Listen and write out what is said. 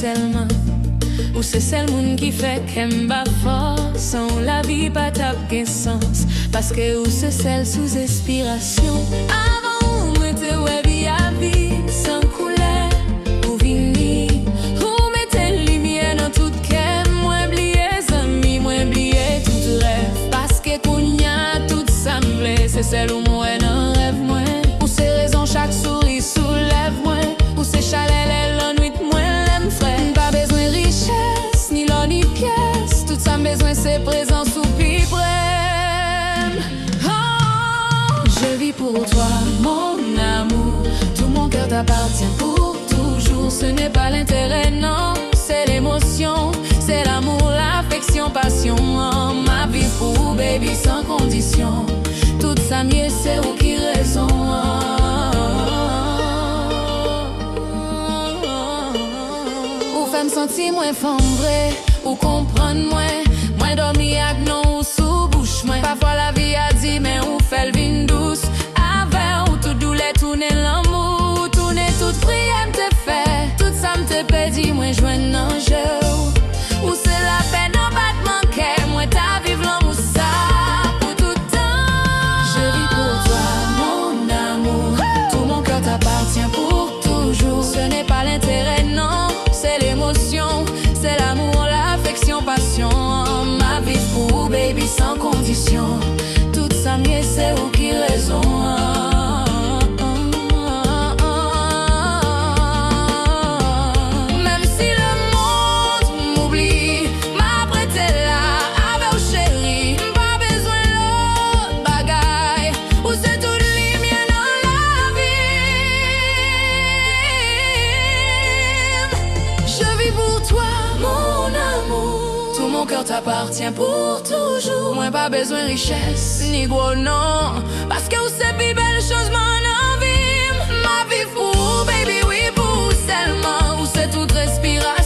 seulement. Ou c'est celle moun qui fait qu'elle bat fort. Sans la vie pas tape sens. Parce que ou c'est celle sous inspiration. Avant ou mettez ouais vie à vie sans couleur ou vini. Ou mettez lumière dans tout qu'elle. Moi oublié amis, moi oublié tout rêve. Parce que kounya tout semble. C'est celle où moi dans rêve moi. Ou c'est raison chaque souris soulève moi. Ou c'est chalet la nuit moi l'aime frère. Pas besoin richesse ni l'or ni pièce. Tout ça besoin c'est présence ou piprem. Oh, je vis pour toi mon amour. Tout mon cœur t'appartient pour toujours. Ce n'est pas l'intérêt non, c'est l'émotion. C'est l'amour, l'affection, passion. Oh, ma vie pour baby sans condition. Tout ça mieux c'est où qui raison. Ou femme sentir moins femme vrai. Ou comprendre moins dormir avec non ou sous bouche moins. Parfois la vie a dit mais ou fait le vin douce. Avec ou tout douleur tourner l'amour. Tourner toute prière m'te fait. Tout ça m'te pédit moins joindre non jeu. Ou c'est la peine en pas de manquer. Moi ta vivre l'amour ça pour tout temps. Je vis pour toi mon amour. Tout mon cœur t'appartient pour toujours. Ce n'est pas l'intérêt non, c'est l'émotion. C'est l'amour, l'affection, passion. Ma vie pour baby sans condition. Tout ça mieux c'est où qui raison. Même si le monde m'oublie, m'après t'es là avec au chéri. Pas besoin l'autre bagaille. Ou c'est tout lumière dans la vie. Je vis pour toi mon amour. Tout mon cœur t'appartient pour toujours. Moi pas besoin richesse ni gros non. Parce que c'est plus belle chose mon envie. Ma vie pour baby oui pour seulement. Où c'est toute respiration.